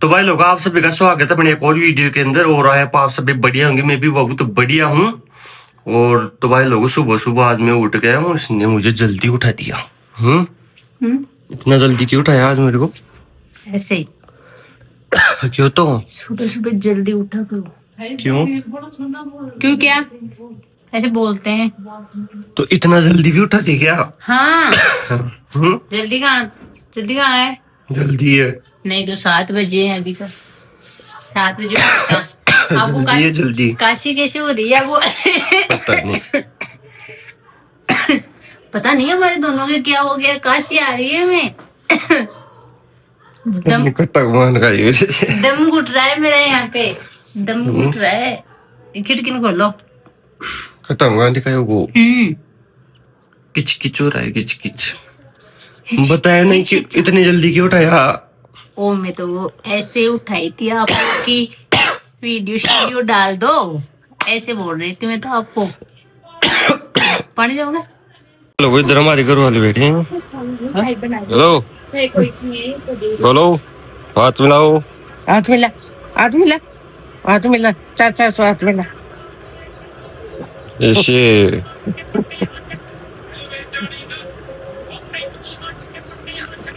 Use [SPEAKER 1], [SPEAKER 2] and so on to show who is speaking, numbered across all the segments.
[SPEAKER 1] तो भाई लोग आप सभी का स्वागत है अपने एक और वीडियो के अंदर। और आए आप सभी बढ़िया होंगे, मैं भी बहुत बढ़िया हूँ। और तो भाई लोगों सुबह सुबह आज मैं उठ गया हूँ, इसने मुझे जल्दी उठा दिया। इतना जल्दी क्यों उठाया आज मेरे को?
[SPEAKER 2] ऐसे ही
[SPEAKER 1] क्यों? तो
[SPEAKER 2] सुबह सुबह जल्दी उठा करो।
[SPEAKER 1] क्यों?
[SPEAKER 2] क्यों क्या ऐसे बोलते हैं?
[SPEAKER 1] तो इतना जल्दी भी उठा दी क्या?
[SPEAKER 2] हाँ जल्दी कहाँ है?
[SPEAKER 1] जल्दी है।
[SPEAKER 2] नहीं तो 7 बजे हैं अभी तक। 7 बजे आपको
[SPEAKER 1] जल्दी है, जल्दी।
[SPEAKER 2] काशी कैसे हो रही है वो?
[SPEAKER 1] पता नहीं।
[SPEAKER 2] पता नहीं हमारे दोनों के क्या हो गया, काशी आ रही है हमें। दम घुट रहा है मेरा यहाँ पे, दम घुट रहा है। खिड़की न खोलो।
[SPEAKER 1] खत्म दिखाई वो किच किच हो रहा है, किच किच। बताया नहीं कि इतनी जल्दी क्यों उठाया?
[SPEAKER 2] ओ मैं तो वो ऐसे उठाई थी आपकी वीडियो डाल दो, ऐसे बोल रही थी मैं तो आपको। पानी जाओगे?
[SPEAKER 1] लोग इधर हमारे घर वाले बैठे हैं। हेलो बोलो, हाथ मिलाओ।
[SPEAKER 3] हाथ मिला, हाथ मिला, हाथ मिला, 400 हाथ मिला।
[SPEAKER 1] ऐसे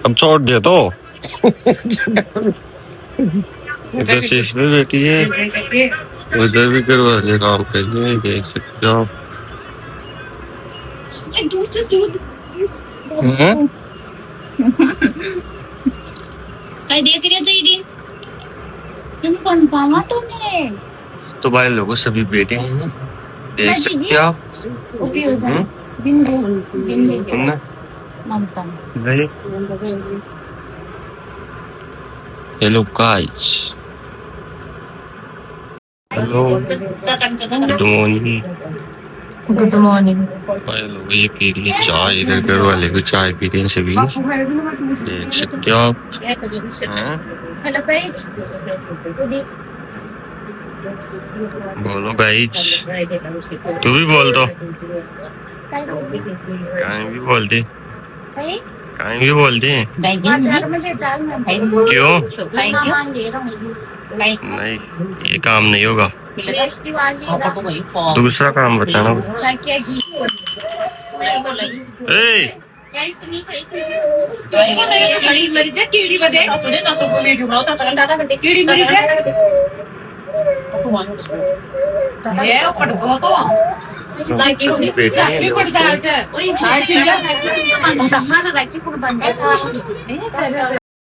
[SPEAKER 1] अब छोड़ दे तो। इधर शेष में बैठी है, उधर भी घर वाले काम कर रहे हैं, देख सकते हो। तो भाई लोगों सभी बैठे हैं, देख सकते हो आप। Hello guys, hello, good morning.
[SPEAKER 2] Good morning.
[SPEAKER 1] भाई लोग ये पी रही है चाय, इधर घर वाले भी चाय पी रहे हैं सभी, देख सकते हो आप। बोलो गाइस, तू भी बोल दो। कहीं भी बोल दे, कहीं भी बोल दे। क्यों? नहीं, ये काम नहीं होगा, दूसरा काम बताना।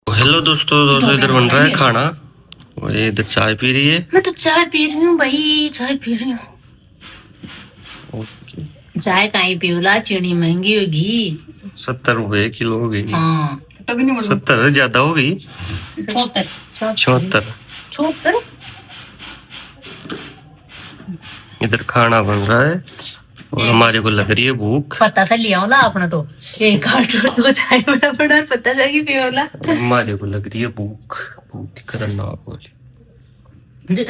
[SPEAKER 1] हेलो दोस्तों, इधर बन रहा है खाना और ये इधर चाय पी रही है।
[SPEAKER 2] मैं तो चाय पी रही हूँ भाई, चाय पी रही हूँ। चाय कहीं पियोला, चीनी महंगी होगी।
[SPEAKER 1] 70 रुपए किलो हो गई।
[SPEAKER 2] हाँ
[SPEAKER 1] 70 ज्यादा हो गई। 74। इधर खाना बन रहा है और हमारे को लग रही है भूख।
[SPEAKER 2] पता सा लिया होला आपने तो एक कार्टून को चाय बना पड़ा, पता सा कि पियोला।
[SPEAKER 1] हमारे को लग रही है भूख, भूख करना बोले।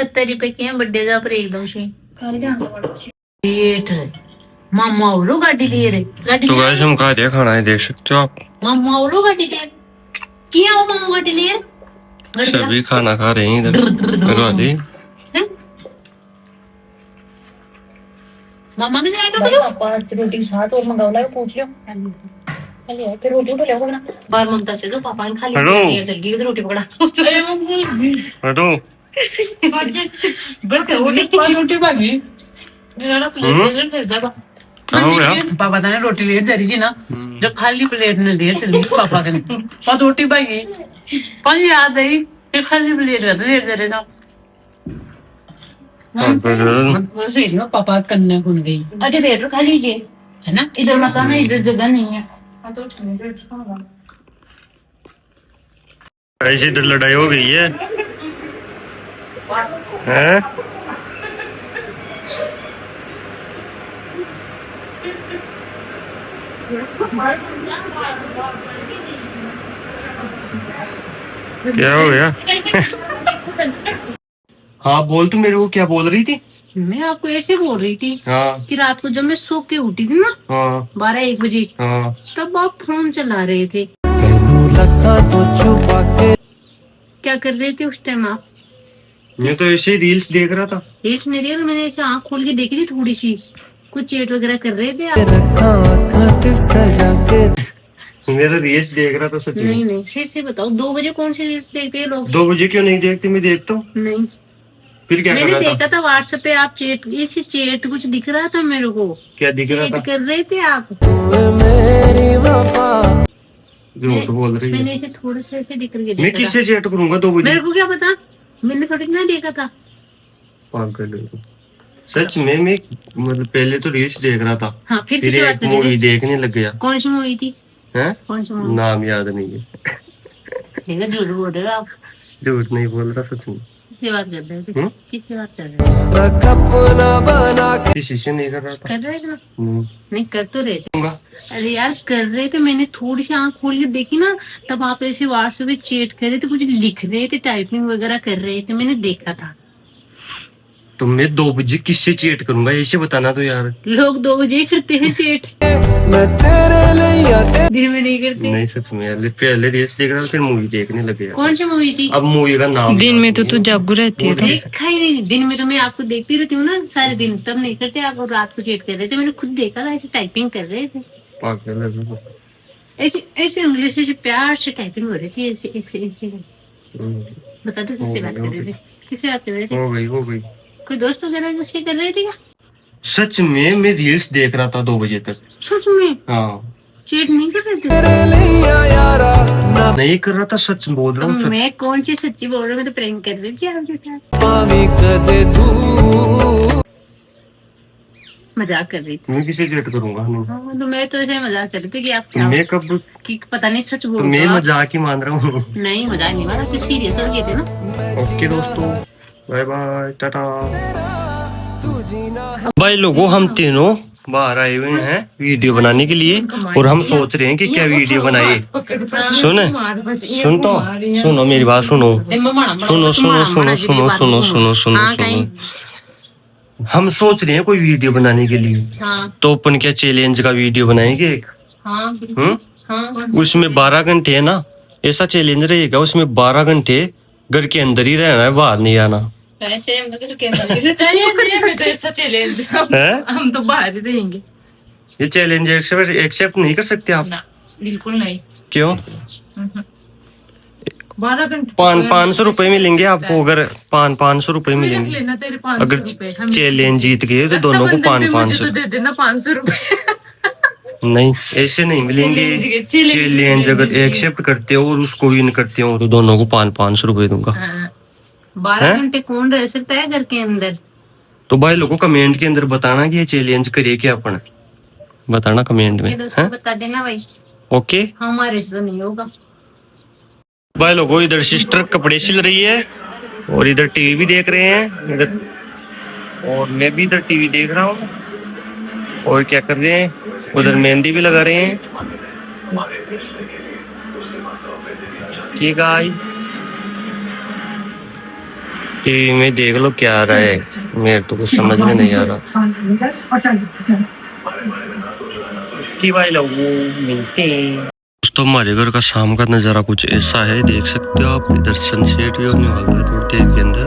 [SPEAKER 2] तेरी पे किया बर्थडे जा पर एकदम से लेट रे। मामा वो लोग गाड़ी लिए रे, गाड़ी
[SPEAKER 1] तो गाइस हम खा रहे खाना है, देख सकते हो आप।
[SPEAKER 2] मामा वो लोग गाड़ी लिए किया, वो मामा गाड़ी लिए
[SPEAKER 1] सभी खाना खा रहे हैं इधर वाले।
[SPEAKER 2] मामा ने जाए तो पापा रोटी साथ और मंगाओला पूछ लियो। चल यार फिर रोटी उठा ले ना बार ममता से, तो पापा ने खा ली देर चल गई, रोटी पकड़ा।
[SPEAKER 1] हटो
[SPEAKER 3] रोटी भागी
[SPEAKER 2] मेरा प्लेट दे जा
[SPEAKER 3] पापा ने रोटी लेट दे रही थी ना, जब खाली प्लेट में लेट चली पापा ने और रोटी भागी पानी याद आई, फिर खाली प्लेट का लेट दे रहे था। पापा कन्या खुल गई।
[SPEAKER 2] अरे बेटर खा लीजिए,
[SPEAKER 3] है ना,
[SPEAKER 2] इधर मकान है, इधर जगह नहीं है।
[SPEAKER 1] ऐसे इधर लड़ाई हो गई है, हैं? क्या हो गया? हाँ बोल, तू मेरे को क्या बोल रही थी?
[SPEAKER 2] मैं आपको ऐसे बोल रही थी कि रात को जब मैं सो के उठी थी ना 12-1 बजे, तब आप फोन चला रहे थे। क्या कर रहे थे उस टाइम आप?
[SPEAKER 1] मैं तो ऐसे ही रील्स देख रहा था।
[SPEAKER 2] रील्स नहीं रही, मैंने ऐसे आँख खोल के देखी थी थोड़ी सी, कुछ चेट वगैरह कर रहे थे आप?
[SPEAKER 1] मैं तो रील्स देख रहा था सच में।
[SPEAKER 2] नहीं सही से बताओ, 2 बजे कौन सी रील्स देखते हैं लोग?
[SPEAKER 1] 2 बजे क्यों नहीं देखते? मैं देखता हूँ।
[SPEAKER 2] नहीं,
[SPEAKER 1] फिर क्या कर
[SPEAKER 2] मैंने
[SPEAKER 1] रहा था?
[SPEAKER 2] देखा था व्हाट्सएप पे आप चेट, ऐसे चेट कुछ दिख रहा था मेरे को।
[SPEAKER 1] क्या दिख रहा
[SPEAKER 2] चेट
[SPEAKER 1] था?
[SPEAKER 2] कर रहे थे आप।
[SPEAKER 1] झूठ बोल रही
[SPEAKER 2] मैंने
[SPEAKER 1] है।
[SPEAKER 2] ऐसे थोड़े से ऐसे दिख रही
[SPEAKER 1] मैं किससे चैट करूंगा 2 बजे?
[SPEAKER 2] मेरे को क्या पता, मैंने थोड़ी ना देखा था।
[SPEAKER 1] पागल है। सच में मैं मतलब पहले तो रील्स देख रहा था,
[SPEAKER 2] हाँ, फिर
[SPEAKER 1] फिर
[SPEAKER 2] किसी बात
[SPEAKER 1] एक
[SPEAKER 2] कर रहे
[SPEAKER 1] मूवी
[SPEAKER 2] थे?
[SPEAKER 1] देखने लग गया।
[SPEAKER 2] कौन सी मूवी थी?
[SPEAKER 1] हैं?
[SPEAKER 2] कौन सी मूवी?
[SPEAKER 1] नाम याद नहीं है।
[SPEAKER 2] देखा, झूठ बोल रहे हो आप।
[SPEAKER 1] झूठ नहीं बोल रहा सच में।
[SPEAKER 2] किससे बात कर रहे थे?
[SPEAKER 1] हम्म?
[SPEAKER 2] किससे बात कर रहे थे?
[SPEAKER 1] किसी से नहीं कर रहा था।
[SPEAKER 2] कर रहे थे ना?
[SPEAKER 1] हम्म।
[SPEAKER 2] नहीं, कर तो रहे थे।
[SPEAKER 1] दूंगा।
[SPEAKER 2] अरे यार कर रहे थे, मैंने थोड़ी सी आंख खोल के देखी ना, तब आप ऐसे व्हाट्सएप पे चैट कर रहे थे, कुछ लिख रहे थे, टाइपिंग वगैरह कर रहे थे, मैंने देखा था।
[SPEAKER 1] तो मैं 2 बजे किससे चैट करूंगा ऐसे बताना तो यार।
[SPEAKER 2] लोग 2 बजे ही करते हैं चैट, दिन में नहीं करते।
[SPEAKER 1] नहीं सच में यार, पहले रील्स देख रहा था फिर मूवी देखने लग गया।
[SPEAKER 2] कौन सी मूवी थी?
[SPEAKER 1] अब मूवी का नाम
[SPEAKER 3] दिन
[SPEAKER 1] याद
[SPEAKER 3] में तो
[SPEAKER 1] नहीं
[SPEAKER 3] तू
[SPEAKER 1] है।
[SPEAKER 3] जागू रहती है।
[SPEAKER 2] देखा ही नहीं, दिन में तो मैं आपको देखती रहती हूँ ना सारे दिन, तब नहीं करते आप, और रात को चैट कर रहे थे, मैंने खुद देखा था, ऐसे टाइपिंग कर रहे थे,
[SPEAKER 1] पागल है वो।
[SPEAKER 2] ऐसे ऐसे इंग्लिश से प्यार से टाइपिंग हो रही थी, ऐसे ऐसे ऐसे।
[SPEAKER 1] हम्म,
[SPEAKER 2] बता दो किससे बात कर रहे थे? किससे बात कर रहे थे?
[SPEAKER 1] हो गई।
[SPEAKER 2] कोई दोस्त वगैरह किससे कर रहे थे क्या?
[SPEAKER 1] सच में मैं रील्स देख रहा था 2 बजे तक।
[SPEAKER 2] सच में
[SPEAKER 1] हाँ,
[SPEAKER 2] चैट नहीं कर रहे थे?
[SPEAKER 1] नहीं कर रहा था, सच बोल रहा
[SPEAKER 2] तो
[SPEAKER 1] हूँ। सच
[SPEAKER 2] मैं कौन सी सच्ची बोल रहा हूँ, मैं तो प्रैंक कर रही थी आपके साथ, मजाक कर रही थी।
[SPEAKER 1] मैं किसे चैट करूंगा? नहीं।
[SPEAKER 2] हाँ, तो मैं तो ऐसे मजाक कर रही थी कि आप
[SPEAKER 1] तो
[SPEAKER 2] क्या
[SPEAKER 1] मैं कब?
[SPEAKER 2] कि पता नहीं सच
[SPEAKER 1] तो
[SPEAKER 2] बोल
[SPEAKER 1] मैं
[SPEAKER 2] रहे हो आप।
[SPEAKER 1] मजाक ही मान रहा हूँ।
[SPEAKER 2] नहीं, मजाक नहीं मारा, तो सीरियस हो गए थे ना।
[SPEAKER 1] ओके दोस्तों, बाय बाय, टाटा। भाई लोगों, हम तीनों बाहर आए हुए हैं वीडियो बनाने के लिए, और हम सोच रहे हैं कि क्या वीडियो बनाए। सुनो मेरी बात, सुनो। हम सोच रहे हैं कोई वीडियो बनाने के लिए,
[SPEAKER 2] हाँ
[SPEAKER 1] तो अपन क्या चैलेंज का वीडियो बनाएंगे एक।
[SPEAKER 2] हाँ बिल्कुल। हाँ
[SPEAKER 1] उसमें 12 घंटे है ना, ऐसा चैलेंज रहेगा, उसमें 12 घंटे घर के अंदर ही रहना है, बाहर नहीं आना
[SPEAKER 2] वैसे हम तो के अंदर चाहिए तो ऐसा चैलेंज
[SPEAKER 1] है।
[SPEAKER 2] हम तो बाहर ही रहेंगे।
[SPEAKER 1] ये चैलेंज एक्सेप्ट नहीं कर सकते आप?
[SPEAKER 2] ना, बिल्कुल नहीं।
[SPEAKER 1] क्यों?
[SPEAKER 2] 12 घंटे
[SPEAKER 1] 500 रुपए मिलेंगे आपको, अगर 500 रुपए मिलेंगे
[SPEAKER 2] लेना तेरे 500
[SPEAKER 1] अगर
[SPEAKER 2] रुपए।
[SPEAKER 1] चैलेंज जीत गए तो दोनों को 500।
[SPEAKER 2] दे देना 500 रुपए।
[SPEAKER 1] नहीं, ऐसे नहीं मिलेंगे। चैलेंज अगर एक्सेप्ट करते हो और उसको विन करते हो तो दोनों को 500 रुपए दूंगा।
[SPEAKER 2] 12 घंटे कौन रह सकता है घर के अंदर?
[SPEAKER 1] तो भाई लोगों कमेंट के अंदर बताना कि ये चैलेंज करिए क्या अपन, बताना कमेंट में।
[SPEAKER 2] ये दोस्तों बता देना भाई,
[SPEAKER 1] ओके
[SPEAKER 2] हमारे से तो नहीं होगा।
[SPEAKER 1] भाई लोगों, इधर सिस्टर कपड़े सिल रही है और इधर टीवी भी देख रहे हैं इधर, और मैं भी इधर टीवी देख रहा हूँ। और क्या कर रहे हैं, उधर मेहंदी भी लगा रहे हैं। ये गाइस, टीवी में देख लो क्या आ रहा है, मेरे तो कुछ समझ में नहीं आ रहा कि भाई लोगों मिलते हैं। दोस्तों, हमारे घर का शाम का नज़ारा कुछ ऐसा है, देख सकते हो आप, इधर सनसेट भी होने वाला है थोड़ी देर के अंदर।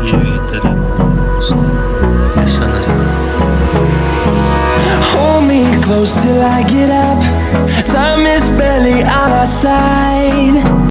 [SPEAKER 1] ये भी इधर ऐसा नज़ारा।
[SPEAKER 4] Hold me close till I get up. Time is barely on our side.